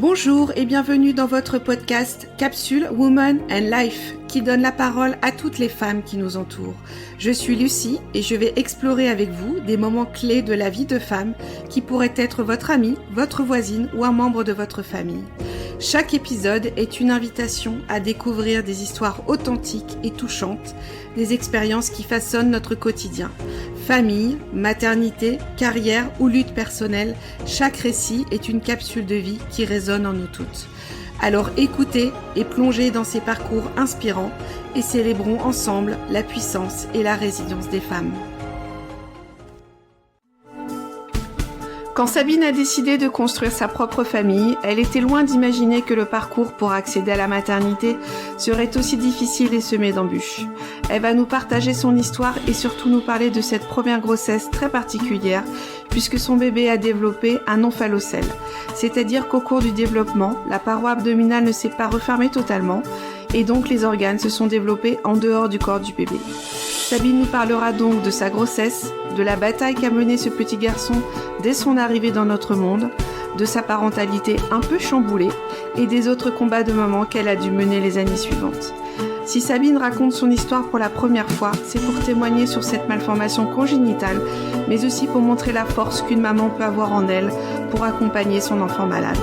Bonjour et bienvenue dans votre podcast Capsule Woman and Life qui donne la parole à toutes les femmes qui nous entourent. Je suis Lucie et je vais explorer avec vous des moments clés de la vie de femme qui pourraient être votre amie, votre voisine ou un membre de votre famille. Chaque épisode est une invitation à découvrir des histoires authentiques et touchantes, des expériences qui façonnent notre quotidien. Famille, maternité, carrière ou lutte personnelle, chaque récit est une capsule de vie qui résonne en nous toutes. Alors écoutez et plongez dans ces parcours inspirants et célébrons ensemble la puissance et la résilience des femmes. Quand Sabine a décidé de construire sa propre famille, elle était loin d'imaginer que le parcours pour accéder à la maternité serait aussi difficile et semé d'embûches. Elle va nous partager son histoire et surtout nous parler de cette première grossesse très particulière puisque son bébé a développé un omphalocèle. C'est-à-dire qu'au cours du développement, la paroi abdominale ne s'est pas refermée totalement et donc les organes se sont développés en dehors du corps du bébé. Sabine nous parlera donc de sa grossesse, de la bataille qu'a menée ce petit garçon dès son arrivée dans notre monde, de sa parentalité un peu chamboulée et des autres combats de maman qu'elle a dû mener les années suivantes. Si Sabine raconte son histoire pour la première fois, c'est pour témoigner sur cette malformation congénitale, mais aussi pour montrer la force qu'une maman peut avoir en elle pour accompagner son enfant malade.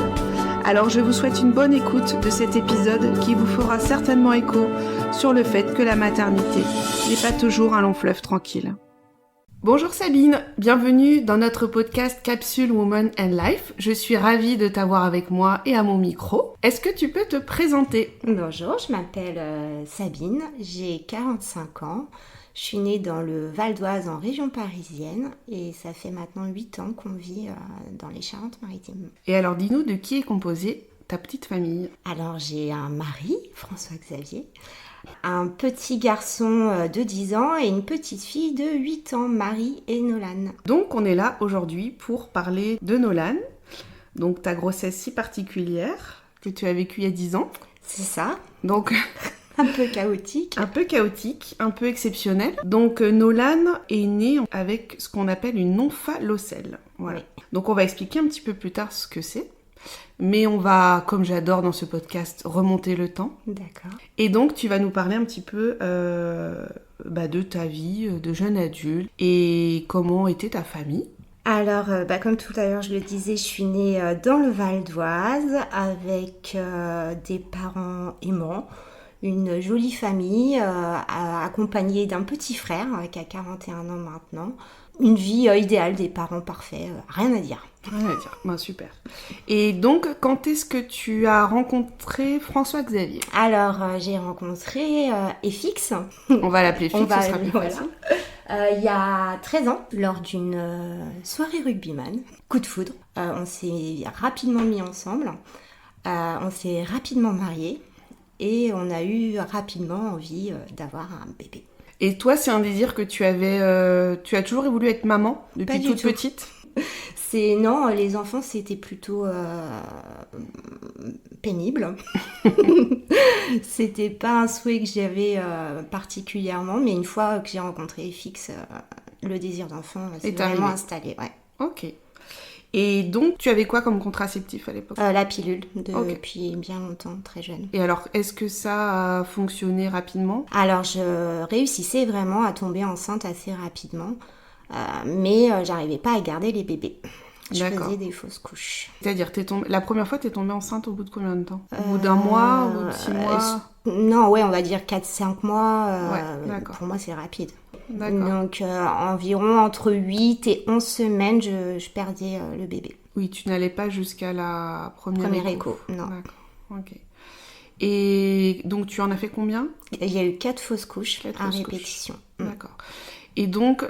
Alors je vous souhaite une bonne écoute de cet épisode qui vous fera certainement écho sur le fait que la maternité n'est pas toujours un long fleuve tranquille. Bonjour Sabine, bienvenue dans notre podcast Capsule Woman and Life. Je suis ravie de t'avoir avec moi et à mon micro. Est-ce que tu peux te présenter ? Bonjour, je m'appelle Sabine, j'ai 45 ans. Je suis née dans le Val d'Oise en région parisienne et ça fait maintenant 8 ans qu'on vit dans les Charentes-Maritimes. Et alors dis-nous de qui est composée ta petite famille ? Alors j'ai un mari, François-Xavier, un petit garçon de 10 ans et une petite fille de 8 ans, Marie et Nolan. Donc on est là aujourd'hui pour parler de Nolan, donc ta grossesse si particulière que tu as vécue il y a 10 ans. C'est ça. Donc... Un peu chaotique. Un peu exceptionnel. Donc Nolan est né avec ce qu'on appelle une omphalocèle. Voilà. Oui. Donc on va expliquer un petit peu plus tard ce que c'est. Mais on va, comme j'adore dans ce podcast, remonter le temps. D'accord. Et donc tu vas nous parler un petit peu de ta vie de jeune adulte et comment était ta famille. Alors, comme tout à l'heure je le disais, je suis née dans le Val d'Oise avec des parents aimants. Une jolie famille accompagnée d'un petit frère qui a 41 ans maintenant. Une vie idéale, des parents parfaits, rien à dire. Rien à dire, super. Et donc, quand est-ce que tu as rencontré François-Xavier ? Alors, j'ai rencontré FX. On va l'appeler FX, ce sera plus facile. Il y a 13 ans, lors d'une soirée rugbyman, coup de foudre. On s'est rapidement mis ensemble, on s'est rapidement mariés. Et on a eu rapidement envie d'avoir un bébé. Et toi, c'est un désir que tu avais... tu as toujours voulu être maman depuis toute petite ? Non, les enfants, c'était plutôt pénible. C'était pas un souhait que j'avais particulièrement, mais une fois que j'ai rencontré FX, le désir d'enfant s'est vraiment installé. Ouais. Ok. Et donc, tu avais quoi comme contraceptif à l'époque ? La pilule, depuis bien longtemps, très jeune. Et alors, est-ce que ça a fonctionné rapidement ? Alors, je réussissais vraiment à tomber enceinte assez rapidement, mais j'arrivais pas à garder les bébés. Je faisais des fausses couches. C'est-à-dire, la première fois, t'es tombée enceinte au bout de combien de temps ? Au bout d'un mois, au bout de 6 mois ? Non, on va dire 4-5 mois. D'accord. Pour moi, c'est rapide. D'accord. Donc, environ entre 8 et 11 semaines, je perdais le bébé. Oui, tu n'allais pas jusqu'à la première écho. Non. D'accord, ok. Et donc, tu en as fait combien ? Il y a eu 4 fausses couches à répétition. D'accord. Et donc,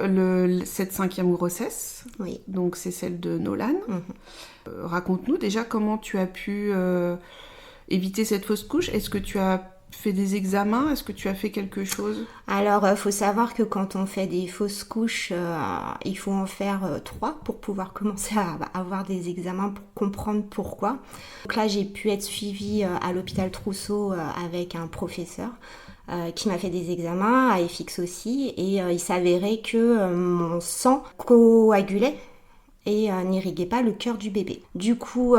cette 5e grossesse, oui. Donc c'est celle de Nolan. Raconte-nous déjà comment tu as pu éviter cette fausse couche. Est-ce que tu as fait des examens ? Est-ce que tu as fait quelque chose ? Alors, il faut savoir que quand on fait des fausses couches, il faut en faire 3 pour pouvoir commencer à avoir des examens pour comprendre pourquoi. Donc là, j'ai pu être suivie à l'hôpital Trousseau avec un professeur qui m'a fait des examens, à FX aussi, et il s'avérait que mon sang coagulait et n'irriguait pas le cœur du bébé. Du coup,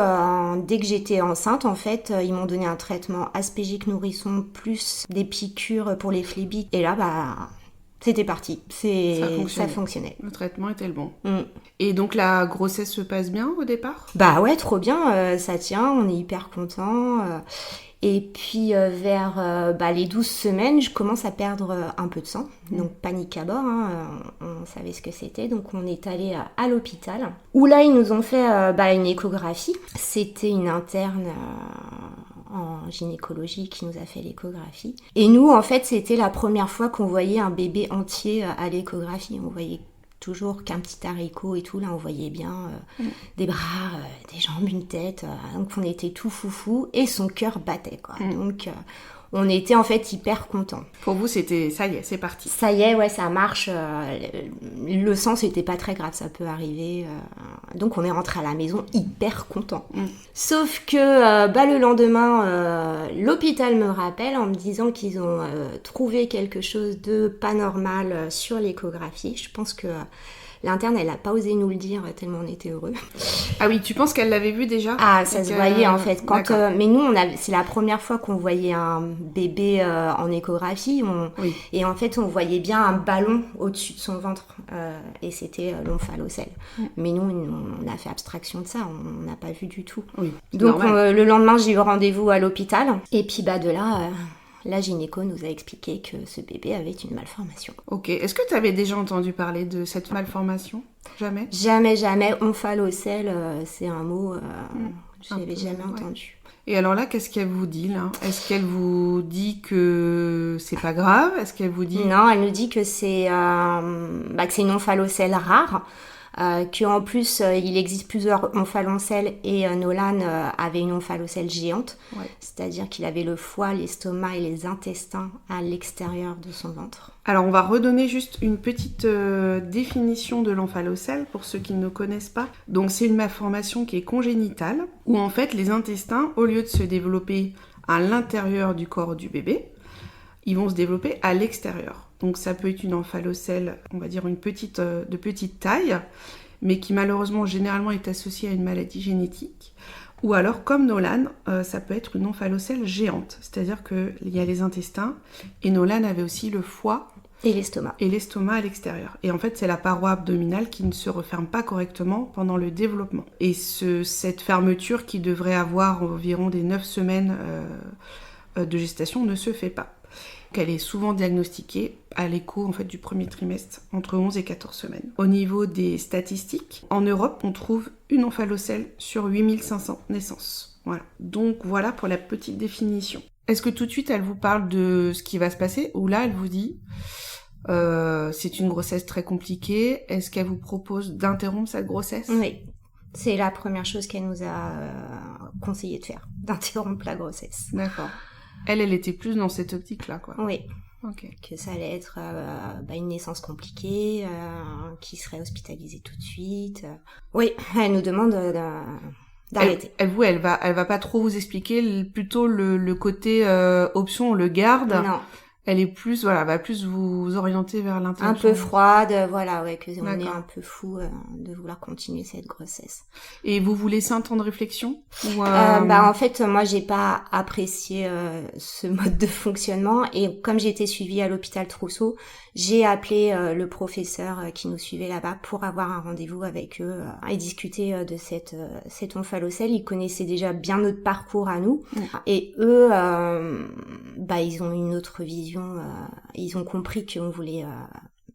dès que j'étais enceinte, en fait, ils m'ont donné un traitement aspégique nourrisson plus des piqûres pour les phlébites. Et là, c'était parti. Ça fonctionnait. Le traitement était le bon. Et donc la grossesse se passe bien au départ ? Bah ouais, trop bien. Ça tient, on est hyper contents. Et puis vers les 12 semaines, je commence à perdre un peu de sang. Donc panique à bord, on savait ce que c'était. Donc on est allé à l'hôpital. Où là, ils nous ont fait une échographie. C'était une interne en gynécologie qui nous a fait l'échographie. Et nous, en fait, c'était la première fois qu'on voyait un bébé entier à l'échographie. On voyait toujours qu'un petit haricot et tout. Là, on voyait bien des bras, des jambes, une tête. Donc, on était tout foufou. Et son cœur battait, quoi. Donc, on était en fait hyper contents. Pour vous, c'était ça y est, c'est parti. Ça y est, ouais, ça marche. Le sang, c'était pas très grave, ça peut arriver. Donc, on est rentré à la maison hyper contents. Sauf que le lendemain, l'hôpital me rappelle en me disant qu'ils ont trouvé quelque chose de pas normal sur l'échographie. Je pense que l'interne, elle n'a pas osé nous le dire tellement on était heureux. Ah oui, tu penses qu'elle l'avait vu déjà ? Ah, ça se voyait en fait. Mais nous, c'est la première fois qu'on voyait un bébé en échographie. Et en fait, on voyait bien un ballon au-dessus de son ventre. Et c'était l'omphalocèle. Mais nous, on a fait abstraction de ça. On n'a pas vu du tout. Oui, donc, le lendemain, j'ai eu rendez-vous à l'hôpital. Et puis, de là... la gynéco nous a expliqué que ce bébé avait une malformation. Ok. Est-ce que tu avais déjà entendu parler de cette malformation ? Jamais ? Jamais. Omphalocèle, c'est un mot que je n'avais jamais entendu. Et alors là, qu'est-ce qu'elle vous dit là ? Est-ce qu'elle vous dit que c'est pas grave ? Est-ce qu'elle vous dit... Non, elle nous dit que c'est une omphalocèle rare. Qu'en plus, il existe plusieurs omphalocèles et Nolan avait une omphalocèle géante, c'est-à-dire qu'il avait le foie, l'estomac et les intestins à l'extérieur de son ventre. Alors, on va redonner juste une petite définition de l'omphalocèle pour ceux qui ne connaissent pas. Donc, c'est une malformation qui est congénitale, où en fait, les intestins, au lieu de se développer à l'intérieur du corps du bébé, ils vont se développer à l'extérieur. Donc ça peut être une omphalocèle, on va dire de petite taille, mais qui malheureusement généralement est associée à une maladie génétique. Ou alors, comme Nolan, ça peut être une omphalocèle géante, c'est-à-dire qu'il y a les intestins, et Nolan avait aussi le foie et l'estomac. Et l'estomac à l'extérieur. Et en fait, c'est la paroi abdominale qui ne se referme pas correctement pendant le développement. Et cette fermeture qui devrait avoir environ des 9 semaines de gestation ne se fait pas. Elle est souvent diagnostiquée à l'écho en fait, du premier trimestre, entre 11 et 14 semaines. Au niveau des statistiques, en Europe, on trouve une omphalocèle sur 8500 naissances. Voilà. Donc voilà pour la petite définition. Est-ce que tout de suite, elle vous parle de ce qui va se passer, ou là, elle vous dit c'est une grossesse très compliquée, est-ce qu'elle vous propose d'interrompre cette grossesse ? Oui, c'est la première chose qu'elle nous a conseillé de faire, d'interrompre la grossesse. D'accord. Elle était plus dans cette optique-là, quoi. Oui. Okay. Que ça allait être une naissance compliquée, qui serait hospitalisée tout de suite. Oui, elle nous demande d'arrêter. Elle va pas trop vous expliquer, plutôt le côté option, on le garde. Non. Elle est plus, va plus vous orienter vers l'interruption. Un peu froide, que on est un peu fou de vouloir continuer cette grossesse. Et vous laissez un temps de réflexion ou en fait, moi, j'ai pas apprécié ce mode de fonctionnement. Et comme j'ai été suivie à l'hôpital Trousseau, j'ai appelé le professeur qui nous suivait là-bas pour avoir un rendez-vous avec eux et discuter de cette omphalocèle. Ils connaissaient déjà bien notre parcours à nous. Et eux, ils ont une autre vision. Ils ont compris qu'on voulait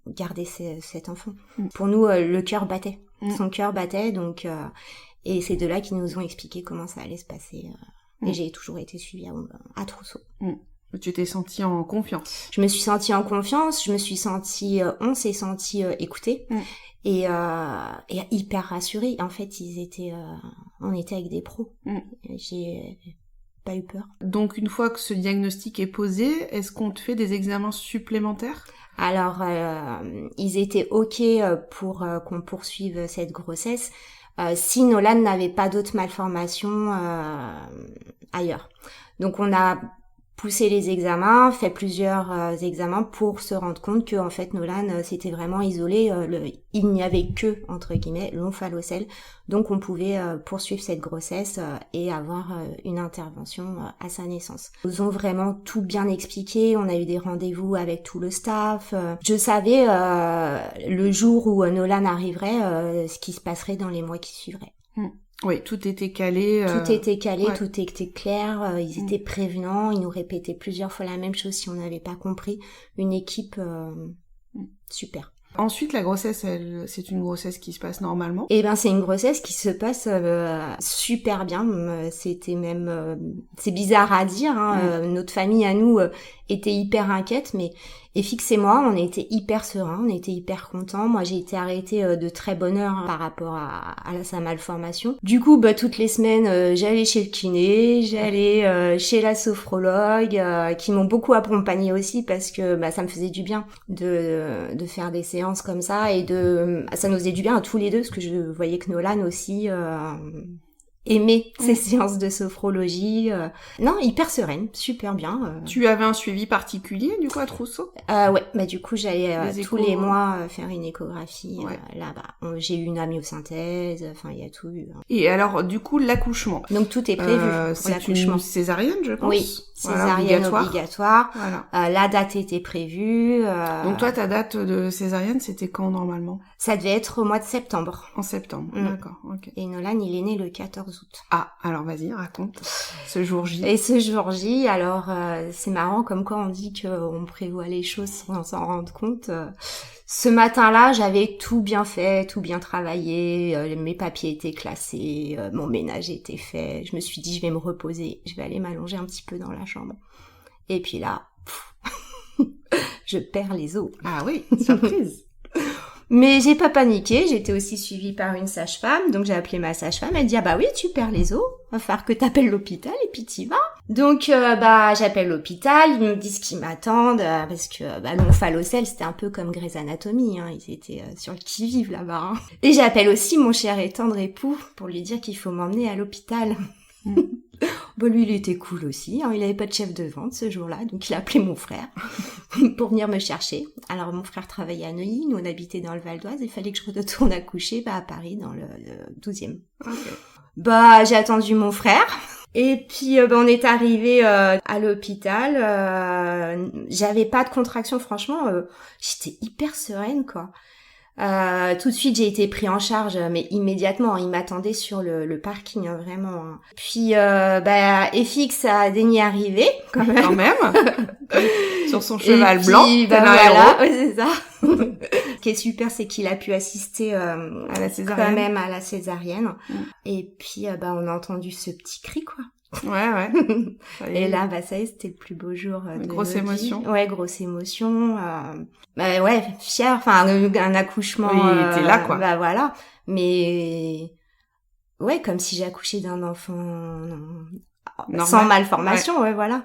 garder cet enfant. Pour nous, le cœur battait. Son cœur battait, donc... et c'est de là qu'ils nous ont expliqué comment ça allait se passer. Et j'ai toujours été suivie à Trousseau. Tu t'es sentie en confiance ? Je me suis sentie en confiance, on s'est sentis écoutés et hyper rassurés. En fait, on était avec des pros. J'ai pas eu peur. Donc, une fois que ce diagnostic est posé, est-ce qu'on te fait des examens supplémentaires ? Alors, ils étaient OK pour qu'on poursuive cette grossesse. Si Nolan n'avait pas d'autres malformations ailleurs. Donc on a poussé les examens, fait plusieurs examens pour se rendre compte que en fait Nolan s'était vraiment isolé. Il n'y avait que entre guillemets l'omphalocèle, donc on pouvait poursuivre cette grossesse et avoir une intervention à sa naissance. Ils nous ont vraiment tout bien expliqué. On a eu des rendez-vous avec tout le staff. Je savais le jour où Nolan arriverait, ce qui se passerait dans les mois qui suivraient. Oui, tout était calé. Tout était calé, tout était clair. Ils étaient prévenants. Ils nous répétaient plusieurs fois la même chose si on n'avait pas compris. Une équipe super. Ensuite, la grossesse, c'est une grossesse qui se passe normalement. Eh ben, c'est une grossesse qui se passe super bien. C'était même, c'est bizarre à dire. Notre famille à nous était hyper inquiète, mais FX et moi, on était hyper sereins, on était hyper contents. Moi, j'ai été arrêtée de très bonne heure par rapport à sa malformation. Du coup, toutes les semaines, j'allais chez le kiné, j'allais chez la sophrologue, qui m'ont beaucoup accompagnée aussi parce que ça me faisait du bien de faire des séances comme ça et ça nous faisait du bien à tous les deux parce que je voyais que Nolan aussi aimait ces séances de sophrologie. Non, hyper sereine, super bien. Tu avais un suivi particulier du coup à Trousseau? Ouais, du coup j'allais tous les mois faire une échographie là-bas. J'ai eu une amniosynthèse, enfin il y a tout eu. Et alors du coup l'accouchement. Donc tout est prévu pour c'est l'accouchement. Une césarienne, je pense. Oui, césarienne obligatoire. Voilà. La date était prévue. Donc toi ta date de césarienne c'était quand normalement? Ça devait être au mois de septembre. En septembre, d'accord, ok. Et Nolan il est né le 14 août. Ah, alors vas-y, raconte ce jour J. Et ce jour J, alors c'est marrant comme quoi on dit qu'on prévoit les choses sans s'en rendre compte. Ce matin-là, j'avais tout bien fait, tout bien travaillé, mes papiers étaient classés, mon ménage était fait. Je me suis dit, je vais me reposer, je vais aller m'allonger un petit peu dans la chambre. Et puis là, je perds les os. Ah oui, surprise. Mais j'ai pas paniqué, j'étais aussi suivie par une sage-femme, donc j'ai appelé ma sage-femme, elle dit « Ah bah oui, tu perds les os, va falloir que t'appelles l'hôpital et puis t'y vas. » Donc j'appelle l'hôpital, ils me disent qu'ils m'attendent, parce que l'omphalocèle c'était un peu comme Grey's Anatomy, ils étaient sur le qui-vive là-bas. Et j'appelle aussi mon cher et tendre époux pour lui dire qu'il faut m'emmener à l'hôpital. Lui, il était cool aussi, il avait pas de chef de vente ce jour-là, donc il a appelé mon frère pour venir me chercher. Alors mon frère travaillait à Neuilly, nous on habitait dans le Val d'Oise, il fallait que je retourne accoucher à Paris dans le 12e. Okay. J'ai attendu mon frère, et puis on est arrivé à l'hôpital, j'avais pas de contraction, franchement, j'étais hyper sereine quoi. Tout de suite j'ai été pris en charge mais immédiatement, il m'attendait sur le parking vraiment. Puis FX a daigné arriver quand même. Sur son cheval blanc. Voilà, c'est ça. Ce qui est super c'est qu'il a pu assister à la césarienne. Quand même à la césarienne. Et puis on a entendu ce petit cri quoi. Ouais. Et là, ça y est, c'était le plus beau jour de grosse émotion. Ouais, grosse émotion. Fière. Enfin, un accouchement. Oui, t'es là, quoi. Voilà. Mais ouais, comme si j'accouchais d'un enfant normal. Sans malformation, ouais, voilà.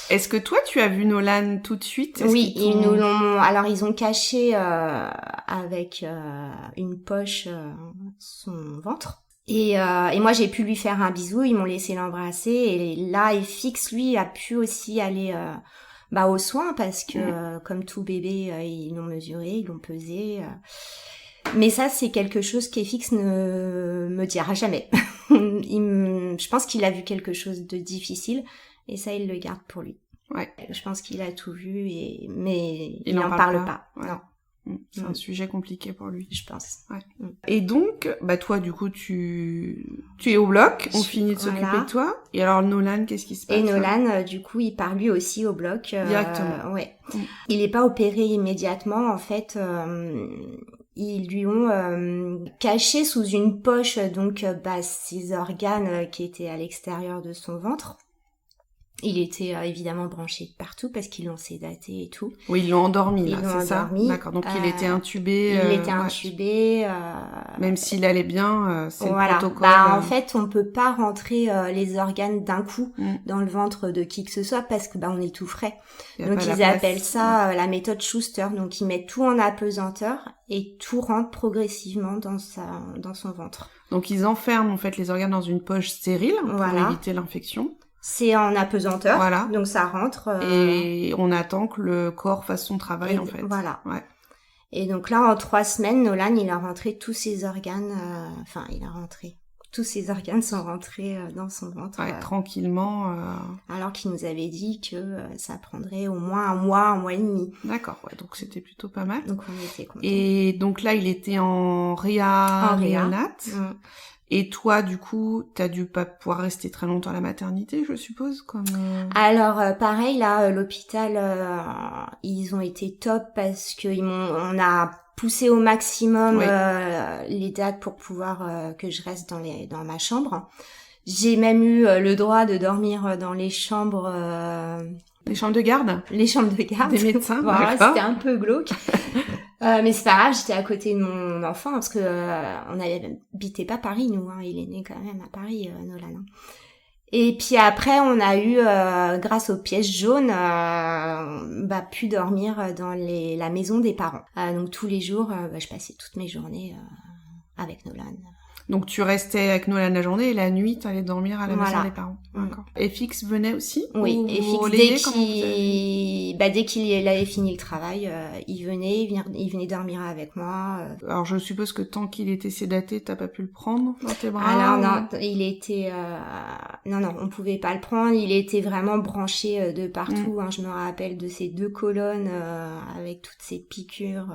Est-ce que toi, tu as vu Nolan tout de suite? Oui, ils nous l'ont. Alors, ils ont caché avec une poche son ventre. Et moi j'ai pu lui faire un bisou, ils m'ont laissé l'embrasser et là FX lui a pu aussi aller aux soins parce que comme tout bébé ils l'ont mesuré, ils l'ont pesé. Mais ça c'est quelque chose qu'FX ne me dira jamais. Je pense qu'il a vu quelque chose de difficile et ça il le garde pour lui. Ouais. Je pense qu'il a tout vu mais il n'en parle pas. Ouais. Non. C'est un sujet compliqué pour lui. Je pense. Ouais. Et donc, toi, du coup, tu es au bloc, on finit de s'occuper de toi. Et alors, Nolan, qu'est-ce qui se passe? Et Nolan, du coup, il part lui aussi au bloc. Directement. Ouais. Il n'est pas opéré immédiatement, en fait. Ils lui ont caché sous une poche, donc, ses organes qui étaient à l'extérieur de son ventre. Il était évidemment branché partout parce qu'ils l'ont sédaté et tout. Oui, ils l'ont endormi, là, c'est ça? Endormi. D'accord, donc il était intubé. Il était intubé. Même s'il allait bien, c'est le protocole. En fait, on peut pas rentrer les organes d'un coup dans le ventre de qui que ce soit parce que on étoufferait. Donc ils appellent ça la méthode Schuster. Donc ils mettent tout en apesanteur et tout rentre progressivement dans son ventre. Donc ils enferment en fait les organes dans une poche stérile pour éviter l'infection. C'est en apesanteur, Voilà. Donc ça rentre. Et on attend que le corps fasse son travail, en fait. Voilà. Ouais. Et donc là, en 3 semaines, Nolan, il a rentré tous ses organes. Tous ses organes sont rentrés dans son ventre. Ouais, tranquillement. Alors qu'il nous avait dit que ça prendrait au moins un mois et demi. D'accord, ouais, donc c'était plutôt pas mal. Donc on était contents. Et donc là, il était en réa néonate. Et toi, du coup, t'as dû pas pouvoir rester très longtemps à la maternité, je suppose, comme... Alors, pareil, là, l'hôpital, ils ont été top parce que on a poussé au maximum les dates pour pouvoir que je reste dans ma chambre. J'ai même eu le droit de dormir dans les chambres... Les chambres de garde? Les chambres de garde. Des médecins, voilà, d'accord. C'était un peu glauque. Mais c'est pas grave, j'étais à côté de mon enfant parce que on n'habitait pas Paris, nous. Hein, il est né quand même à Paris, Nolan. Et puis après, on a eu, grâce aux pièces jaunes, pu dormir dans la maison des parents. Donc tous les jours, je passais toutes mes journées avec Nolan. Donc tu restais avec Nolan la journée et la nuit, t'allais dormir à la maison des parents. D'accord. Et Fix venait aussi? Oui, et Fix, dès qu'il avait fini le travail, il venait dormir avec moi. Alors je suppose que tant qu'il était sédaté, t'as pas pu le prendre dans tes bras? Alors non, il était... Non, on pouvait pas le prendre, il était vraiment branché de partout. Hein, je me rappelle de ces 2 colonnes avec toutes ces piqûres.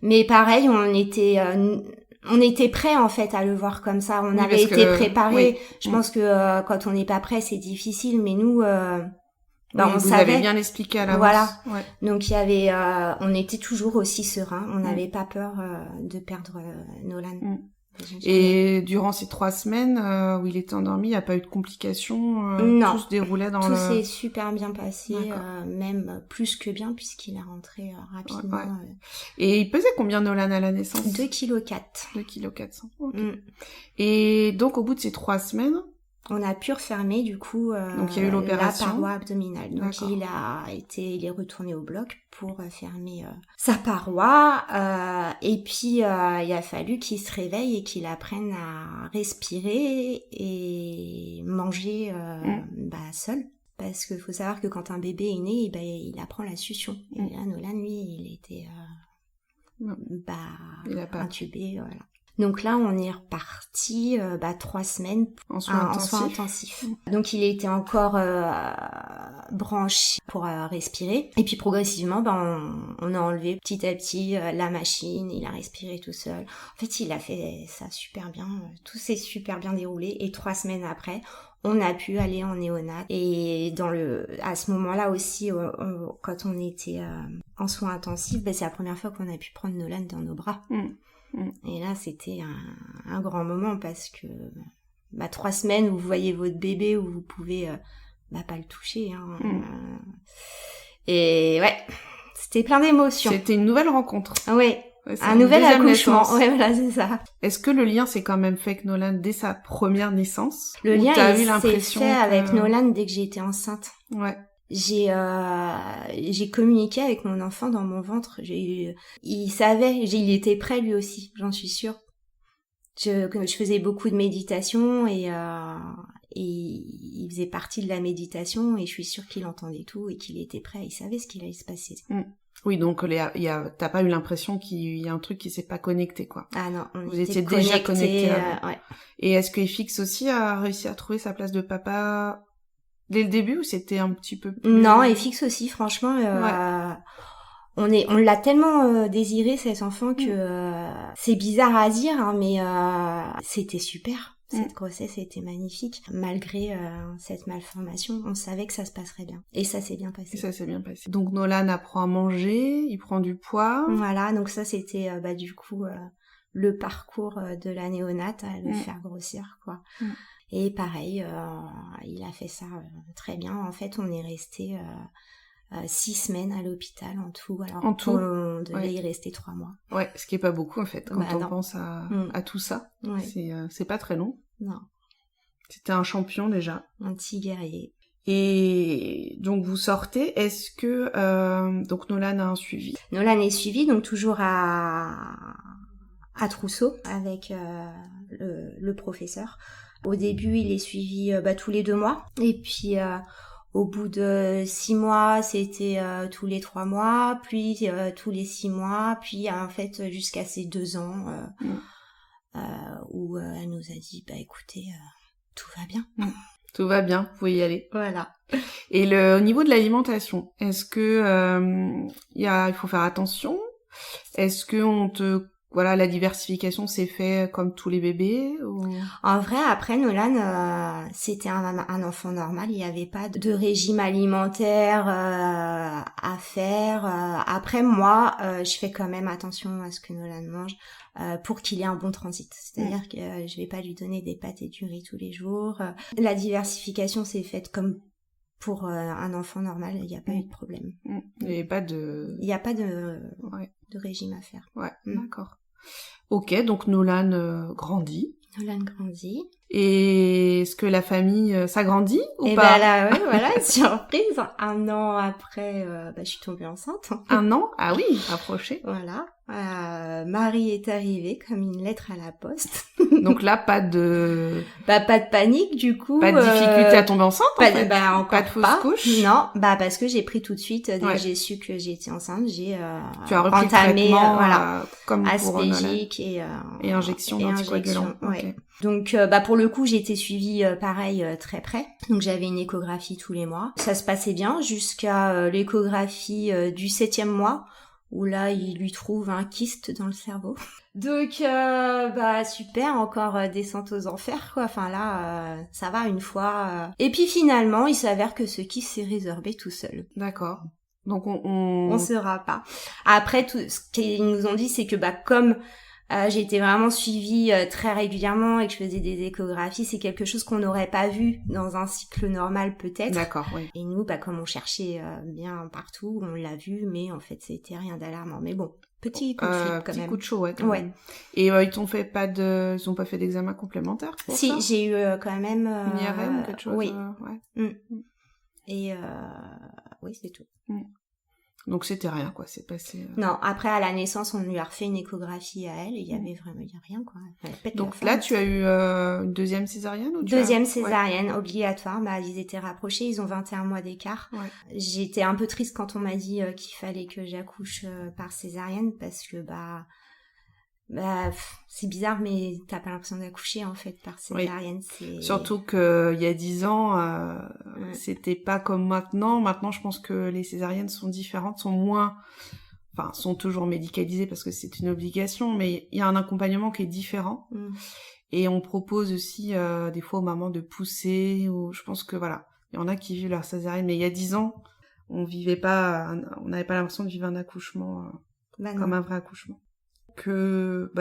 Mais pareil, on était prêts en fait à le voir comme ça. On avait été préparés. Oui. Je pense que quand on n'est pas prêt, c'est difficile. Mais nous, on vous savait. Avez bien expliqué à l'avance. Voilà. Ouais. Donc il y avait, on était toujours aussi serein. On n'avait pas peur de perdre Nolan. Et durant ces 3 semaines où il était endormi, il n'y a pas eu de complications? Non. Tout se déroulait dans tout s'est super bien passé, même plus que bien puisqu'il est rentré rapidement. Ouais. Et il pesait combien Nolan à la naissance? 2,4 kg. 2,4 kg. Okay. Et donc au bout de ces 3 semaines, on a pu refermer du coup donc il y a eu l'opération. La paroi abdominale. Donc il est retourné au bloc pour fermer sa paroi et puis il a fallu qu'il se réveille et qu'il apprenne à respirer et manger seul. Parce qu'il faut savoir que quand un bébé est né, il apprend la succion. Et là, Nolan, lui, il était intubé, voilà. Donc là, on est reparti 3 semaines en soins intensifs. Donc il était encore branché pour respirer. Et puis progressivement, on a enlevé petit à petit la machine. Il a respiré tout seul. En fait, il a fait ça super bien. Tout s'est super bien déroulé. Et 3 semaines après, on a pu aller en néonat. Et à ce moment-là aussi, quand on était en soins intensifs, c'est la première fois qu'on a pu prendre Nolan dans nos bras. Et là, c'était un grand moment parce que 3 semaines où vous voyez votre bébé, où vous pouvez pas le toucher. Hein, et ouais, c'était plein d'émotions. C'était une nouvelle rencontre. Ouais, un nouvel accouchement. Ouais, voilà, c'est ça. Est-ce que le lien s'est quand même fait avec Nolan dès sa première naissance? Le lien s'est fait avec Nolan dès que j'ai été enceinte. Ouais. J'ai communiqué avec mon enfant dans mon ventre. Il savait, il était prêt lui aussi, j'en suis sûre. Je faisais beaucoup de méditation et il faisait partie de la méditation et je suis sûre qu'il entendait tout et qu'il était prêt. Il savait ce qu'il allait se passer. Oui, donc t'as pas eu l'impression qu'il y a un truc qui s'est pas connecté, quoi. Ah non, vous étiez déjà connectés. Ouais. Et est-ce que FX aussi a réussi à trouver sa place de papa dès le début ou c'était un petit peu plus... Non, FX aussi, franchement, on l'a tellement désiré cet enfant que c'est bizarre à dire, hein, mais c'était super. Cette grossesse était magnifique. Malgré cette malformation, on savait que ça se passerait bien. Et ça s'est bien passé. Donc Nolan apprend à manger, il prend du poids. Voilà, donc ça c'était du coup le parcours de la néonate, à le faire grossir, quoi. Et pareil, il a fait ça très bien. En fait, on est resté 6 semaines à l'hôpital en tout. Alors on devait y rester 3 mois. Ouais, ce qui est pas beaucoup en fait quand on pense à tout ça. Ouais. C'est pas très long. Non. C'était un champion déjà. Un petit guerrier. Et donc vous sortez. Est-ce que donc Nolan a un suivi? Nolan est suivi, donc toujours à Trousseau avec le professeur. Au début, il est suivi tous les 2 mois. Et puis, au bout de 6 mois, c'était tous les 3 mois, puis tous les 6 mois, puis en fait, jusqu'à ses 2 ans, où elle nous a dit, écoutez, tout va bien. Tout va bien, vous pouvez y aller. Voilà. Et au niveau de l'alimentation, est-ce que il faut faire attention? Est-ce que la diversification s'est fait comme tous les bébés ou... En vrai, après Nolan, c'était un enfant normal. Il n'y avait pas de régime alimentaire à faire. Après, moi, je fais quand même attention à ce que Nolan mange pour qu'il ait un bon transit. C'est-à-dire que je vais pas lui donner des pâtes et du riz tous les jours. La diversification s'est faite comme pour un enfant normal. Il n'y a pas eu de problème. Il n'y a pas de... Il n'y a pas de régime à faire. Ouais, d'accord. Ok, donc Nolan grandit. Nolan grandit. Et est-ce que la famille s'agrandit ou pas? Là, voilà, surprise. 1 an après, je suis tombée enceinte. 1 an? Ah oui, rapproché. Voilà. Marie est arrivée comme une lettre à la poste. Donc là, pas de... pas de panique, du coup. Pas de difficulté à tomber enceinte, en fait. Encore pas de fausse couche. Non, parce que j'ai pris tout de suite, dès que j'ai su que j'étais enceinte, j'ai tu as repris entamé, le traitement, comme pour aspégique et injection d'anticoagulants. Ouais. Okay. Donc, pour le coup, j'ai été suivie, pareil, très près. Donc, j'avais une échographie tous les mois. Ça se passait bien jusqu'à l'échographie du 7e mois, où là, il lui trouve un kyste dans le cerveau. Donc, super, encore descente aux enfers, quoi. Enfin, là, ça va une fois. Et puis, finalement, il s'avère que ce kyste s'est résorbé tout seul. D'accord. Donc, on saura pas. Après, tout ce qu'ils nous ont dit, c'est que, comme... j'ai été vraiment suivie très régulièrement et que je faisais des échographies, c'est quelque chose qu'on n'aurait pas vu dans un cycle normal peut-être. D'accord, oui. Et nous, comme on cherchait bien partout, on l'a vu, mais en fait, c'était rien d'alarmant. Mais bon, petit coup de fil quand même. Petit coup de chaud, ouais. Quand même. Et ils ont pas fait d'examen complémentaire pour ça? Si, j'ai eu quand même... une IRM ou quelque chose? Oui. Ouais. Et oui, c'est tout. Donc c'était rien, quoi, c'est passé... Non, après à la naissance, on lui a refait une échographie à elle, et il y avait vraiment rien, quoi. Donc là, tu as eu une deuxième césarienne ou Deuxième césarienne, obligatoire, ils étaient rapprochés, ils ont 21 mois d'écart. Ouais. J'étais un peu triste quand on m'a dit qu'il fallait que j'accouche par césarienne, parce que c'est bizarre, mais t'as pas l'impression d'accoucher en fait par césarienne. Oui. Surtout qu'il y a 10 ans, c'était pas comme maintenant. Maintenant, je pense que les césariennes sont différentes, sont toujours médicalisées parce que c'est une obligation, mais il y a un accompagnement qui est différent. Et on propose aussi des fois aux mamans de pousser. Ou je pense que il y en a qui vivent leur césarienne, mais il y a 10 ans, on n'avait pas l'impression de vivre un accouchement comme un vrai accouchement. Que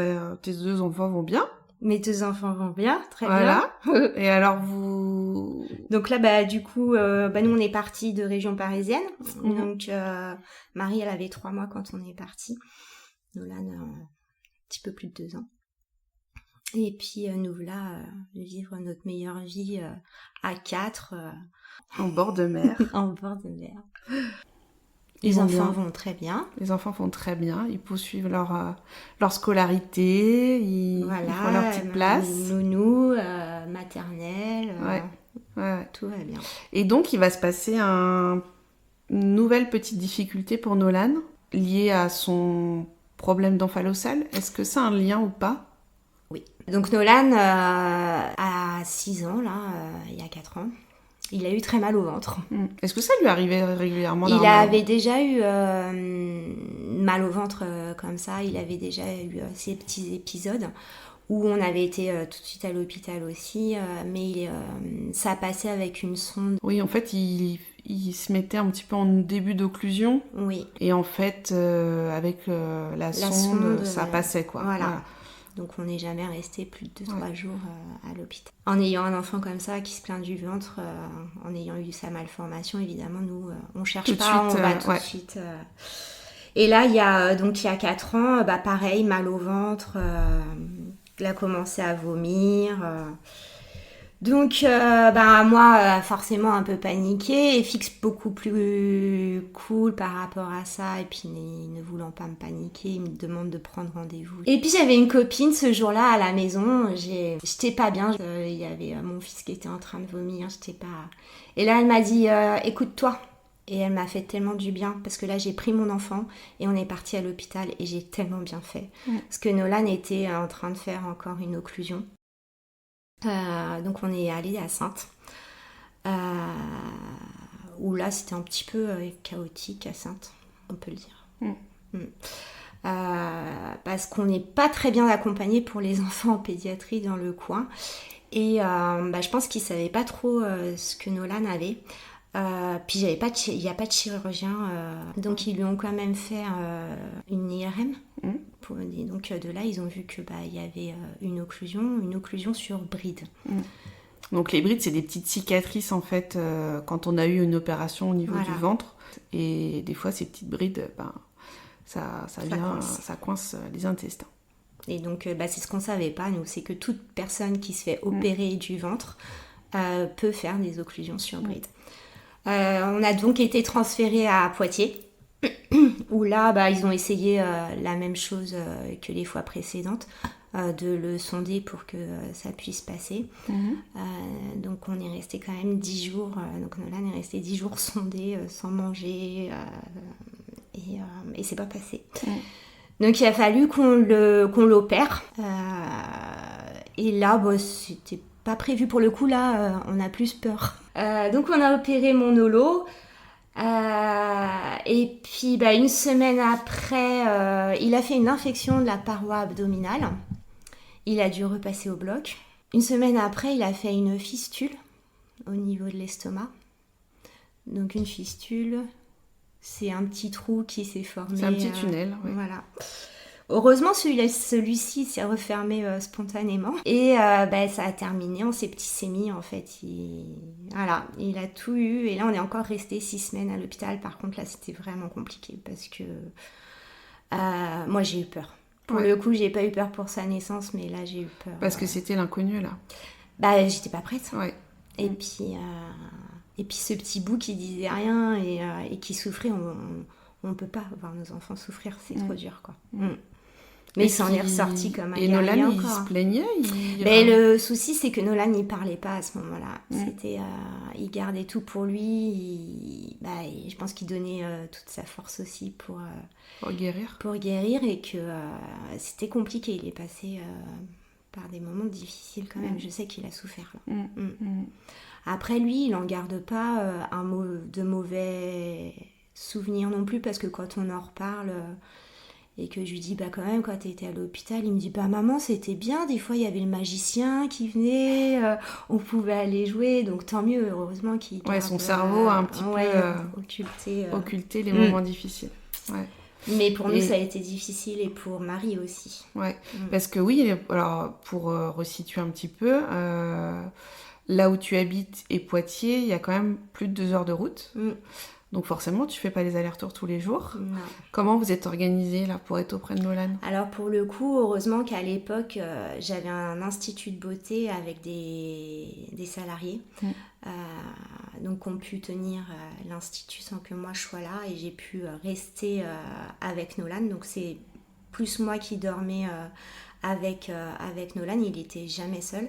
tes 2 enfants vont bien. Mes 2 enfants vont bien, très bien. Voilà. Et alors vous... Donc là, du coup, nous on est partis de région parisienne. Donc Marie, elle avait 3 mois quand on est partis. Nolan, un petit peu plus de 2 ans. Et puis nous voilà vivre notre meilleure vie à 4. En bord de mer. En bord de mer. Les enfants vont très bien. Les enfants vont très bien. Ils poursuivent leur scolarité. Ils font leur petite place. Nounou, maternelle. Ouais. Tout va bien. Et donc, il va se passer une nouvelle petite difficulté pour Nolan, liée à son problème d'omphalocale. Est-ce que ça a un lien ou pas? Oui. Donc, Nolan a 6 ans, là, il y a 4 ans. Il a eu très mal au ventre. Est-ce que ça lui arrivait régulièrement? Il avait déjà eu mal au ventre comme ça. Il avait déjà eu ces petits épisodes où on avait été tout de suite à l'hôpital aussi. Mais ça passait avec une sonde. Oui, en fait, il se mettait un petit peu en début d'occlusion. Oui. Et en fait, avec la sonde, ça passait, quoi. Voilà. Donc on n'est jamais resté plus de 3 jours à l'hôpital. En ayant un enfant comme ça qui se plaint du ventre, en ayant eu sa malformation, évidemment, nous, on cherche tout pas, on va tout de suite. Et là, il y a 4 ans, pareil, mal au ventre, il a commencé à vomir. Donc, moi, forcément, un peu paniquée, et Fix beaucoup plus cool par rapport à ça, et puis ne voulant pas me paniquer, il me demande de prendre rendez-vous. Et puis, j'avais une copine ce jour-là à la maison, j'étais pas bien, il y avait mon fils qui était en train de vomir, j'étais pas... Et là, elle m'a dit, écoute-toi. Et elle m'a fait tellement du bien, parce que là, j'ai pris mon enfant, et on est parti à l'hôpital, et j'ai tellement bien fait. Parce que Nolan était en train de faire encore une occlusion. Donc on est allé à Saintes, où là c'était un petit peu chaotique à Saintes, on peut le dire. Parce qu'on n'est pas très bien accompagné pour les enfants en pédiatrie dans le coin. Et je pense qu'ils ne savaient pas trop ce que Nolan avait. Puis il n'y a pas de chirurgien, donc ils lui ont quand même fait une IRM. Donc de là, ils ont vu que il y avait une occlusion sur bride. Donc les brides, c'est des petites cicatrices en fait quand on a eu une opération au niveau du ventre. Et des fois, ces petites brides, ça coince les intestins. Et donc c'est ce qu'on ne savait pas, nous, c'est que toute personne qui se fait opérer du ventre peut faire des occlusions sur bride. On a donc été transférés à Poitiers, où là, ils ont essayé la même chose que les fois précédentes, de le sonder pour que ça puisse passer. Donc on est resté quand même 10 jours, donc Nolan est resté 10 jours sondé, sans manger, et c'est pas passé. Donc il a fallu qu'on l'opère, et là, c'était pas prévu pour le coup, là, on a plus peur. Donc on a opéré mon Nolo. Et puis une semaine après, il a fait une infection de la paroi abdominale. Il a dû repasser au bloc. Une semaine après, il a fait une fistule au niveau de l'estomac. Donc une fistule, c'est un petit trou qui s'est formé. C'est un petit tunnel, oui. Voilà. Heureusement, celui-ci s'est refermé spontanément. Et ça a terminé en septicémie, en fait. Il a tout eu. Et là, on est encore resté 6 semaines à l'hôpital. Par contre, là, c'était vraiment compliqué parce que moi, j'ai eu peur. Pour le coup, j'ai pas eu peur pour sa naissance, mais là, j'ai eu peur. Parce que c'était l'inconnu, là. J'étais pas prête. Ouais. Et puis ce petit bout qui disait rien et qui souffrait, on peut pas voir nos enfants souffrir. C'est trop dur, quoi. Mais il s'en est ressorti comme un guerrier. Et Nolan, il se plaignait le souci, c'est que Nolan, il parlait pas à ce moment-là. C'était, il gardait tout pour lui. Je pense qu'il donnait toute sa force aussi pour guérir. Et que c'était compliqué. Il est passé par des moments difficiles quand même. Je sais qu'il a souffert. Après, lui, il n'en garde pas de mauvais souvenirs non plus, parce que quand on en reparle... Et que je lui dis, quand même, quand t'étais à l'hôpital, il me dit, maman, c'était bien. Des fois, il y avait le magicien qui venait, on pouvait aller jouer. Donc, tant mieux, heureusement qu'il garde... son cerveau a un petit peu occulté les moments difficiles. Ouais. Mais pour nous, ça a été difficile, et pour Marie aussi. Ouais, parce que oui, alors, pour resituer un petit peu, là où tu habites et Poitiers, il y a quand même plus de 2 heures de route. Donc forcément, tu fais pas les allers-retours tous les jours. Non. Comment vous êtes organisés là pour être auprès de Nolan ? Alors pour le coup, heureusement qu'à l'époque, j'avais un institut de beauté avec des salariés. Donc ont pu tenir l'institut sans que moi je sois là, et j'ai pu rester avec Nolan. Donc c'est plus moi qui dormais avec Nolan, il était jamais seul.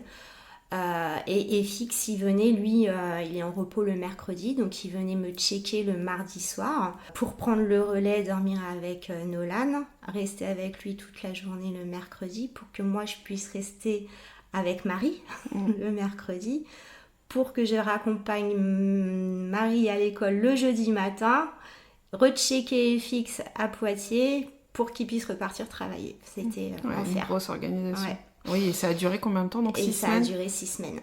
Et Fix, il venait, lui, il est en repos le mercredi, donc il venait me checker le mardi soir pour prendre le relais, dormir avec Nolan, rester avec lui toute la journée le mercredi pour que moi je puisse rester avec Marie le mercredi, pour que je raccompagne Marie à l'école le jeudi matin, rechecker Fix à Poitiers pour qu'il puisse repartir travailler. C'était une grosse organisation. Ouais. Oui, et ça a duré combien de temps, donc 6 semaines ? Et ça a duré 6 semaines.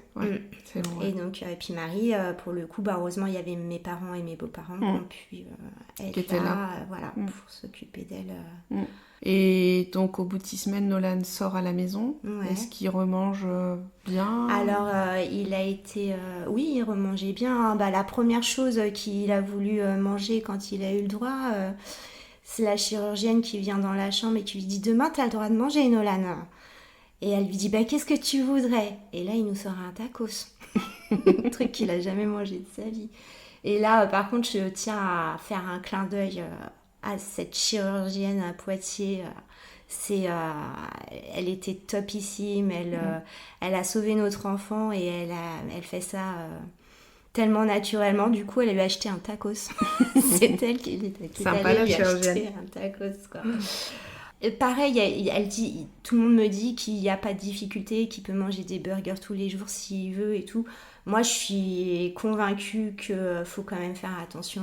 C'est long. Et donc, puis Marie, pour le coup, heureusement, il y avait mes parents et mes beaux-parents qui ont pu être là, pour s'occuper d'elle. Et donc, au bout de 6 semaines, Nolan sort à la maison. Est-ce qu'il remange bien ? Alors, il a été... oui, il remangeait bien. La première chose qu'il a voulu manger quand il a eu le droit... c'est la chirurgienne qui vient dans la chambre et qui lui dit « Demain, tu as le droit de manger, Nolan !» Et elle lui dit, qu'est-ce que tu voudrais? Et là, il nous sort un tacos. Un truc qu'il a jamais mangé de sa vie. Et là, par contre, je tiens à faire un clin d'œil à cette chirurgienne à Poitiers. Elle était topissime. Elle a sauvé notre enfant et elle fait ça tellement naturellement. Du coup, elle lui a acheté un tacos. C'est elle qui est allée lui acheter un tacos, quoi. Et pareil, elle dit, tout le monde me dit qu'il n'y a pas de difficulté, qu'il peut manger des burgers tous les jours s'il veut et tout. Moi, je suis convaincue qu'il faut quand même faire attention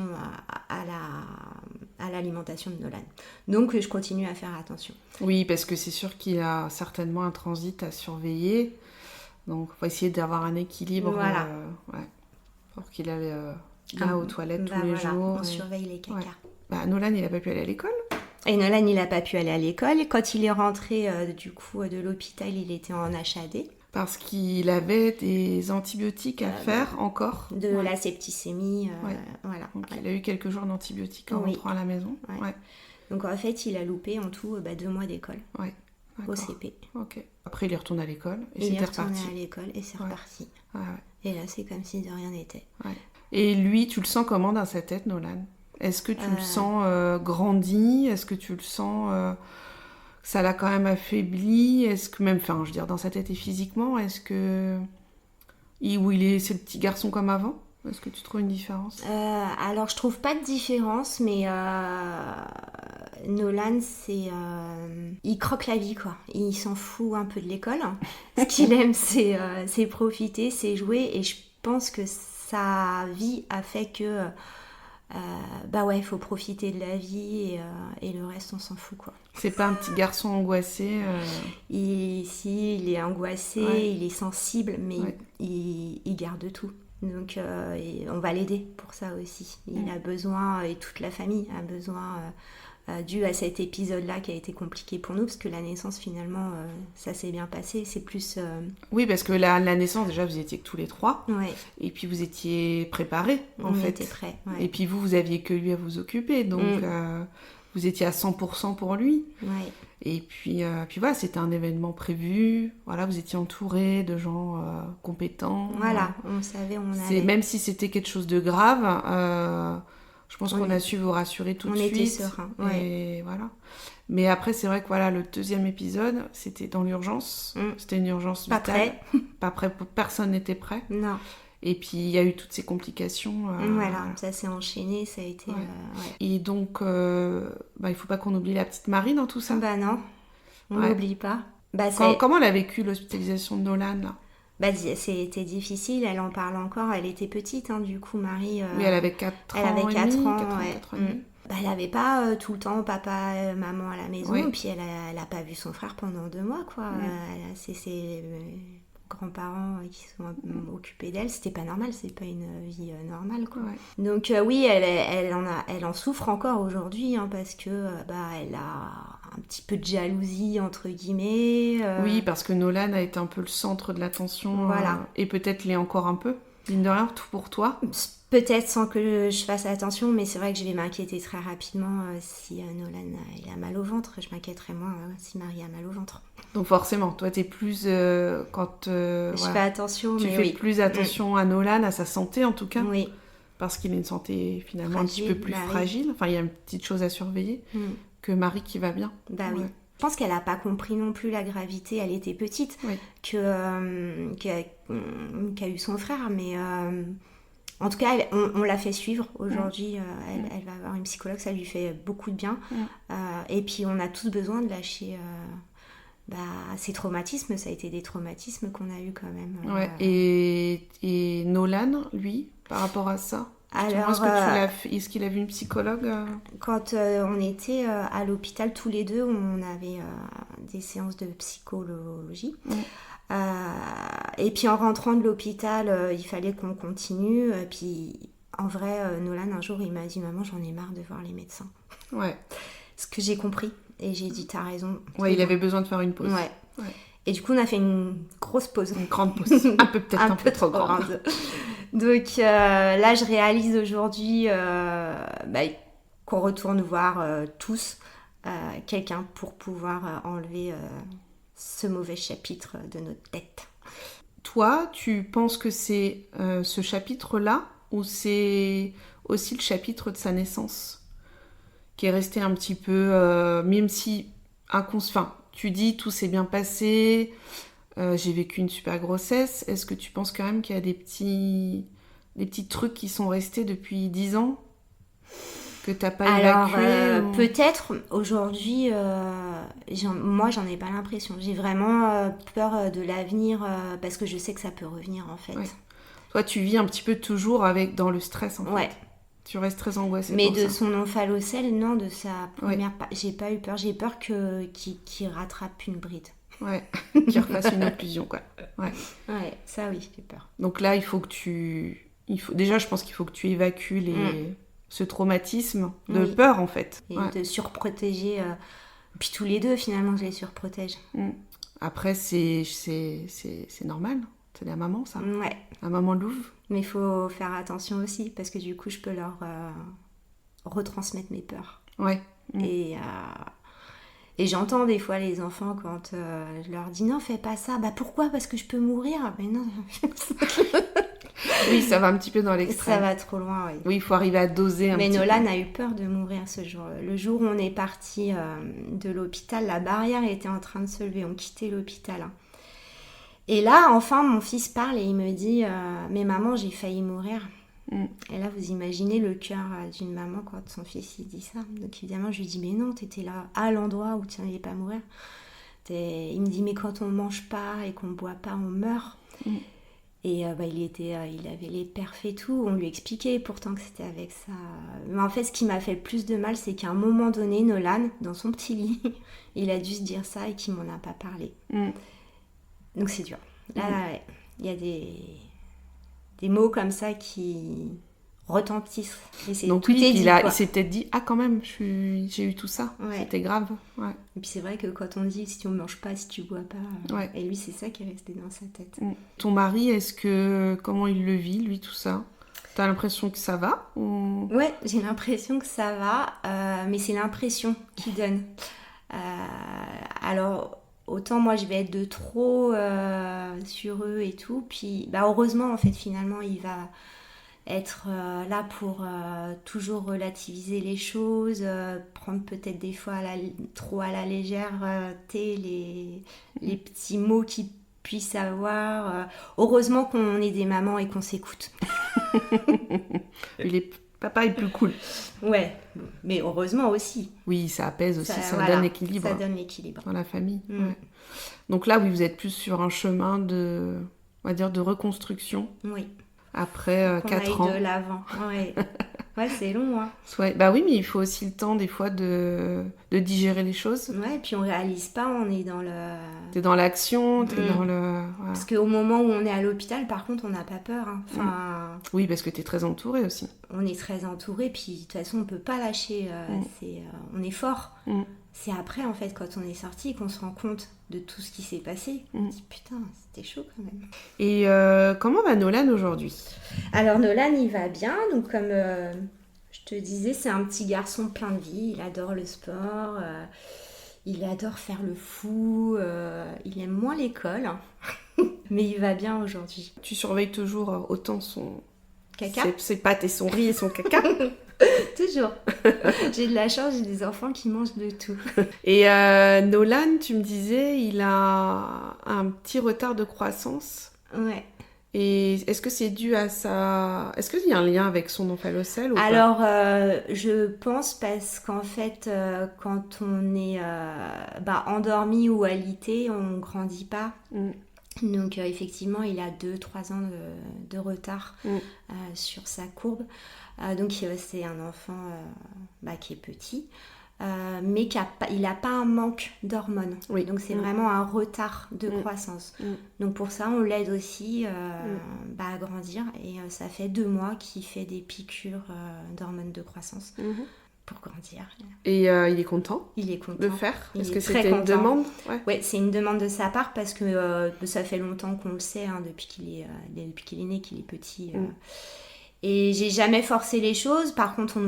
à l'alimentation de Nolan. Donc, je continue à faire attention. Oui, parce que c'est sûr qu'il a certainement un transit à surveiller. Donc, il faut essayer d'avoir un équilibre. Voilà. Pour qu'il aille aux toilettes tous les jours. On surveille les cacas. Ouais. Nolan, il n'a pas pu aller à l'école. Et Nolan, il n'a pas pu aller à l'école. Quand il est rentré de l'hôpital, il était en HAD. Parce qu'il avait des antibiotiques à faire encore. De la septicémie, voilà. Donc il a eu quelques jours d'antibiotiques en rentrant à la maison. Ouais. Donc en fait, il a loupé en tout 2 mois d'école. Au CP. Ok. Après, il est retourné à l'école et c'était reparti. Il est retourné à l'école et c'est reparti. Et là, c'est comme si de rien n'était. Ouais. Et lui, tu le sens comment dans sa tête, Nolan? Est-ce que tu le sens grandi? Est-ce que tu le sens que ça l'a quand même affaibli? Est-ce que même, je veux dire, dans sa tête et physiquement, est-ce que c'est le petit garçon comme avant? Est-ce que tu trouves une différence? Alors, je trouve pas de différence, mais Nolan, il croque la vie, quoi. Il s'en fout un peu de l'école. Ce qu'il aime, c'est profiter, c'est jouer, et je pense que sa vie a fait que il faut profiter de la vie et le reste on s'en fout, quoi. C'est pas un petit garçon angoissé il est angoissé, il est sensible, mais il garde tout. Donc on va l'aider pour ça aussi. Il a besoin, et toute la famille a besoin, dû à cet épisode-là qui a été compliqué pour nous, parce que la naissance finalement ça s'est bien passé. C'est plus... Oui, parce que la naissance déjà vous étiez que tous les 3, et puis vous étiez préparés en fait. On était prêts, et puis vous aviez que lui à vous occuper, donc vous étiez à 100% pour lui. Et puis voilà, c'était un événement prévu. Voilà, vous étiez entouré de gens compétents. Voilà, on savait où on allait. Même si c'était quelque chose de grave, je pense qu'on a su vous rassurer tout de suite. On était sereins. Et voilà. Mais après, c'est vrai que le deuxième épisode, c'était dans l'urgence. C'était une urgence vitale. Pas prêt. Personne n'était prêt. Non. Et puis, il y a eu toutes ces complications. Voilà, ça s'est enchaîné, ça a été... Et donc, il faut pas qu'on oublie la petite Marie dans tout ça. Non, on n'oublie pas. Comment elle a vécu l'hospitalisation de Nolan, là? C'était difficile, elle en parle encore, elle était petite, du coup, Marie... Oui, elle avait 4 ans. Elle avait 4 ans, 4 ans et demi. Elle n'avait pas tout le temps papa, maman à la maison, et puis elle n'a pas vu son frère pendant 2 mois, quoi. C'est ses grands-parents qui sont occupés d'elle, c'était pas normal, c'est pas une vie normale, quoi. Donc oui, elle en souffre encore aujourd'hui, parce que elle a un petit peu de jalousie entre guillemets. Oui, parce que Nolan a été un peu le centre de l'attention, et peut-être l'est encore un peu. Mine de rien, tout pour toi. Peut-être sans que je fasse attention, mais c'est vrai que je vais m'inquiéter très rapidement si Nolan il a mal au ventre. Je m'inquiéterais moins si Marie a mal au ventre. Donc forcément, toi t'es plus quand je fais attention, tu fais plus attention à Nolan, à sa santé en tout cas. Oui. Parce qu'il a une santé finalement un petit peu plus fragile. Enfin, il y a une petite chose à surveiller que Marie qui va bien. Oui. Je pense qu'elle n'a pas compris non plus la gravité. Elle était petite, qu'elle a eu son frère, mais en tout cas, on l'a fait suivre. Aujourd'hui, elle va avoir une psychologue, ça lui fait beaucoup de bien. Et puis, on a tous besoin de lâcher ces traumatismes. Ça a été des traumatismes qu'on a eu quand même. Et Nolan, lui, par rapport à ça, alors, est-ce qu'il a vu une psychologue Quand on était à l'hôpital tous les deux, on avait des séances de psychologie. Et puis en rentrant de l'hôpital, il fallait qu'on continue. Puis en vrai, Nolan, un jour, il m'a dit « Maman, j'en ai marre de voir les médecins. » Ce que j'ai compris. Et j'ai dit « T'as raison. » Il avait besoin de faire une pause. Et du coup, on a fait une grosse pause. Une grande pause. Peut-être un peu trop grande. Donc là, je réalise aujourd'hui qu'on retourne voir tous quelqu'un pour pouvoir enlever ce mauvais chapitre de notre tête. Toi, tu penses que c'est ce chapitre-là ou c'est aussi le chapitre de sa naissance qui est resté un petit peu, même si inconscient, tu dis tout s'est bien passé, j'ai vécu une super grossesse, est-ce que tu penses quand même qu'il y a des petits trucs qui sont restés depuis 10 ans que t'as pas évacué ou... Peut-être aujourd'hui, moi j'en ai pas l'impression. J'ai vraiment peur de l'avenir parce que je sais que ça peut revenir en fait. Ouais. Toi, tu vis un petit peu toujours dans le stress en fait. Ouais. Tu restes très angoissée. Mais pour de ça. son omphalocèle, non, de sa première j'ai pas eu peur. J'ai peur qu'il rattrape une bride. Ouais, qu'il refasse une occlusion quoi. Ouais, ça oui, j'ai peur. Donc là, déjà, je pense qu'il faut que tu évacues ce traumatisme de peur en fait. Et de surprotéger. Puis tous les deux, finalement, je les surprotège. Après, c'est normal. C'est la maman, ça. Ouais. La maman louve. Mais il faut faire attention aussi, parce que du coup, je peux leur retransmettre mes peurs. Ouais. Et j'entends des fois les enfants quand je leur dis non, fais pas ça. Bah pourquoi ? Parce que je peux mourir. Mais non. Oui, ça va un petit peu dans l'extrême. Ça va trop loin, oui. Oui, il faut arriver à doser un petit peu. Mais Nolan a eu peur de mourir ce jour. Le jour où on est parti de l'hôpital, la barrière était en train de se lever. On quittait l'hôpital. Et là, enfin, mon fils parle et il me dit mais maman, j'ai failli mourir. Et là, vous imaginez le cœur d'une maman quand son fils il dit ça. Donc évidemment, je lui dis mais non, t'étais là à l'endroit où tu n'allais pas mourir. Il me dit mais quand on mange pas et qu'on boit pas, on meurt. Et il avait les perfs et tout. On lui expliquait pourtant que c'était avec ça. Mais en fait, ce qui m'a fait le plus de mal, c'est qu'à un moment donné, Nolan, dans son petit lit, il a dû se dire ça et qu'il m'en a pas parlé. Donc c'est dur. Là, il y a des mots comme ça qui retentissent. Donc oui, il s'est peut-être dit quand même, j'ai eu tout ça. Ouais. C'était grave. Ouais. Et puis c'est vrai que quand on dit si tu ne manges pas, si tu bois pas, et lui c'est ça qui est resté dans sa tête. Ton mari, comment il le vit, lui, tout ça ? T'as l'impression que ça va ou... Ouais, j'ai l'impression que ça va, mais c'est l'impression qu'il donne. Alors, autant moi je vais être de trop sur eux et tout, puis heureusement en fait finalement il va être là pour toujours relativiser les choses, prendre peut-être des fois trop à la légère les petits mots qu'il puisse avoir. Heureusement qu'on est des mamans et qu'on s'écoute. Papa est plus cool. Ouais, mais heureusement aussi. Oui, ça apaise aussi, ça donne l'équilibre. Ça donne l'équilibre. Dans la famille. Ouais. Donc là, oui, vous êtes plus sur un chemin on va dire, de reconstruction. Oui. Après 4 ans. On aille de l'avant. Ouais, c'est long. Hein. Ouais, oui, mais il faut aussi le temps, des fois, de digérer les choses. Ouais, et puis on réalise pas, on est dans le... T'es dans l'action, t'es dans le... Voilà. Parce qu'au moment où on est à l'hôpital, par contre, on n'a pas peur. Hein. Enfin, oui, parce que t'es très entourée aussi. On est très entourée, puis de toute façon, on peut pas lâcher. On est fort. C'est après, en fait, quand on est sorti, qu'on se rend compte de tout ce qui s'est passé. On se dit, putain, c'était chaud quand même. Et comment va Nolan aujourd'hui ? Alors, Nolan, il va bien. Donc, comme je te disais, c'est un petit garçon plein de vie. Il adore le sport. Il adore faire le fou. Il aime moins l'école. Mais il va bien aujourd'hui. Tu surveilles toujours autant son... Caca ? Ses pattes et son riz et son caca. Toujours. J'ai de la chance, j'ai des enfants qui mangent de tout. Et Nolan, tu me disais, il a un petit retard de croissance. Ouais. Et est-ce que c'est dû à ça... Est-ce qu'il y a un lien avec son omphalocèle ou pas ? Alors, je pense parce qu'en fait, quand on est endormi ou alité, on ne grandit pas. Donc effectivement, il a 2-3 ans de retard sur sa courbe. Donc c'est un enfant qui est petit, mais il n'a pas un manque d'hormones. Oui. Donc c'est vraiment un retard de croissance. Donc pour ça, on l'aide aussi à grandir. Et ça fait 2 mois qu'il fait des piqûres d'hormones de croissance. Pour grandir. Et il est content ? Il est content de faire ? Est-ce que c'était une demande ? Ouais, c'est une demande de sa part parce que ça fait longtemps qu'on le sait, depuis qu'il est né, qu'il est petit. Et j'ai jamais forcé les choses. Par contre,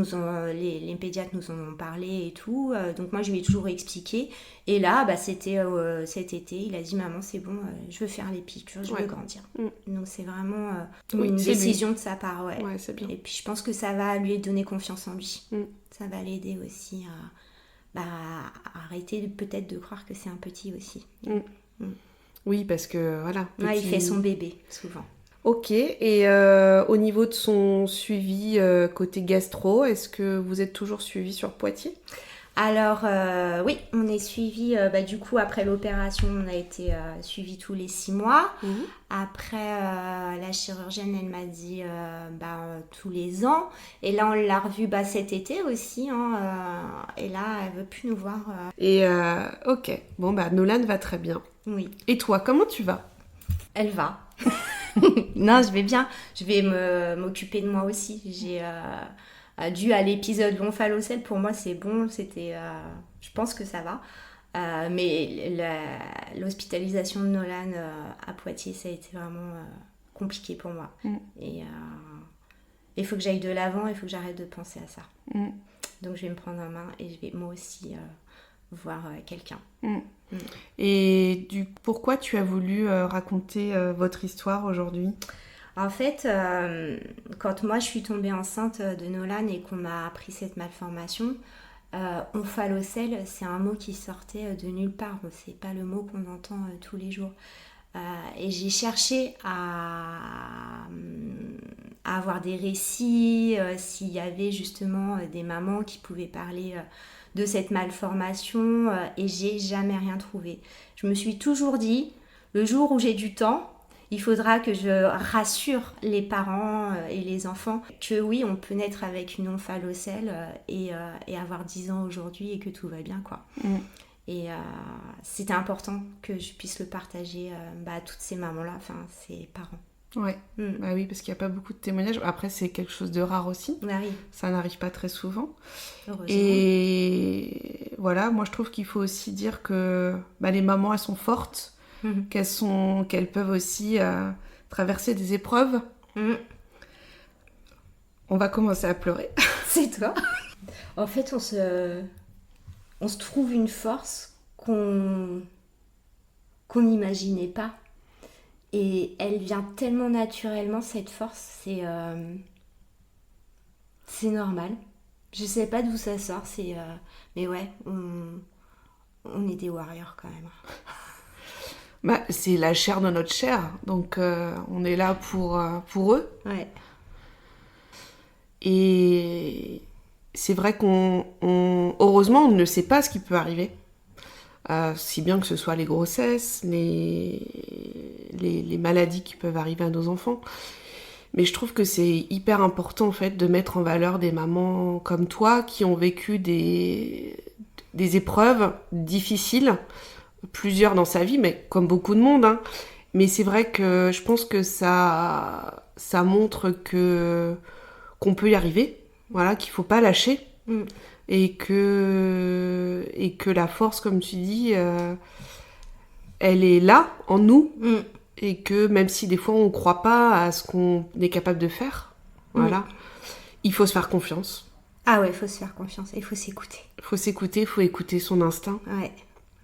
les pédiatres nous en ont parlé et tout. Donc moi, je lui ai toujours expliqué. Et là, c'était cet été. Il a dit, maman, c'est bon, je veux faire les piqûres, je veux grandir. Donc c'est vraiment une décision de sa part. Ouais, c'est bien. Et puis je pense que ça va lui donner confiance en lui. Ça va l'aider aussi à arrêter peut-être de croire que c'est un petit aussi. Oui, parce que voilà. Il fait son bébé souvent. Ok, et au niveau de son suivi côté gastro, est-ce que vous êtes toujours suivi sur Poitiers ? Alors oui, on est suivi, du coup après l'opération, on a été suivi tous les 6 mois. Après, la chirurgienne, elle m'a dit tous les ans. Et là, on l'a revue cet été aussi. Et là, elle veut plus nous voir. Et ok, bon Nolan va très bien. Oui. Et toi, comment tu vas ? Elle va. Non, je vais bien. Je vais m'occuper de moi aussi. J'ai dû à l'épisode l'omphallocèle, pour moi c'est bon. C'était, je pense que ça va. Mais l'hospitalisation de Nolan à Poitiers, ça a été vraiment compliqué pour moi. Et il faut que j'aille de l'avant. Il faut que j'arrête de penser à ça. Donc je vais me prendre en main et je vais moi aussi voir quelqu'un. Et pourquoi tu as voulu raconter votre histoire aujourd'hui ? En fait, quand moi je suis tombée enceinte de Nolan et qu'on m'a appris cette malformation, omphallocèle, c'est un mot qui sortait de nulle part. C'est pas le mot qu'on entend tous les jours. Et j'ai cherché à avoir des récits, s'il y avait justement des mamans qui pouvaient parler de cette malformation, et j'ai jamais rien trouvé. Je me suis toujours dit, le jour où j'ai du temps, il faudra que je rassure les parents et les enfants que oui, on peut naître avec une omphallocèle et avoir 10 ans aujourd'hui et que tout va bien, quoi. Et c'était important que je puisse le partager à toutes ces mamans-là, enfin ces parents. Ouais, bah oui, parce qu'il n'y a pas beaucoup de témoignages. Après, c'est quelque chose de rare aussi. Bah oui. Ça n'arrive pas très souvent. Heureusement. Et voilà, moi je trouve qu'il faut aussi dire que les mamans, elles sont fortes, qu'elles peuvent aussi traverser des épreuves. On va commencer à pleurer. C'est toi. En fait, on se trouve une force qu'on n'imaginait pas. Et elle vient tellement naturellement, cette force, c'est normal. Je sais pas d'où ça sort, mais ouais, on est des warriors quand même. C'est la chair de notre chair, donc on est là pour eux. Ouais. Et c'est vrai heureusement, on ne sait pas ce qui peut arriver. Si bien que ce soit les grossesses, les maladies qui peuvent arriver à nos enfants. Mais je trouve que c'est hyper important en fait de mettre en valeur des mamans comme toi qui ont vécu des épreuves difficiles, plusieurs dans sa vie, mais comme beaucoup de monde. Mais c'est vrai que je pense que ça montre qu'on peut y arriver, voilà, qu'il faut pas lâcher. Et que la force, comme tu dis, elle est là, en nous, et que même si des fois on ne croit pas à ce qu'on est capable de faire, voilà, il faut se faire confiance. Ah ouais, il faut se faire confiance, et il faut s'écouter. Il faut écouter son instinct. Ouais,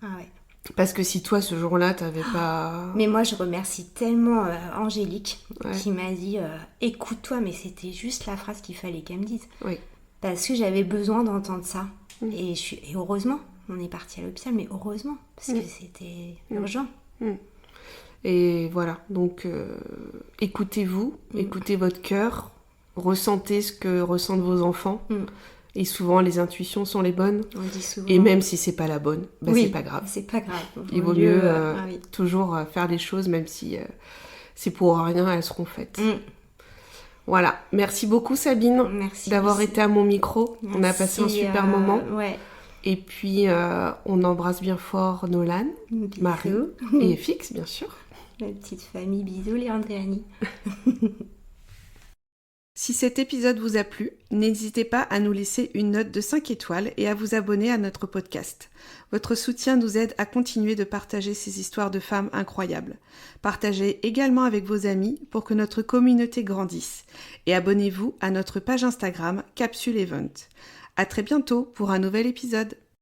ah ouais. Parce que si toi, ce jour-là, t'avais pas... Mais moi, je remercie tellement Angélique, qui m'a dit « Écoute-toi », mais c'était juste la phrase qu'il fallait qu'elle me dise. Oui. Parce que j'avais besoin d'entendre ça. Et heureusement, on est parti à l'hôpital, mais heureusement, parce que c'était urgent. Et voilà, donc écoutez-vous, écoutez votre cœur, ressentez ce que ressentent vos enfants. Et souvent, les intuitions sont les bonnes. On dit souvent. Et même si c'est pas la bonne, c'est pas grave. C'est pas grave. Il vaut mieux toujours faire les choses, même si c'est pour rien, elles seront faites. Voilà, merci beaucoup Sabine d'avoir été à mon micro. Merci, on a passé un super moment. Ouais. Et puis on embrasse bien fort Nolan, Marie et Fix bien sûr. La petite famille, bisous les Andréani. Si cet épisode vous a plu, n'hésitez pas à nous laisser une note de 5 étoiles et à vous abonner à notre podcast. Votre soutien nous aide à continuer de partager ces histoires de femmes incroyables. Partagez également avec vos amis pour que notre communauté grandisse. Et abonnez-vous à notre page Instagram Capsule Event. À très bientôt pour un nouvel épisode.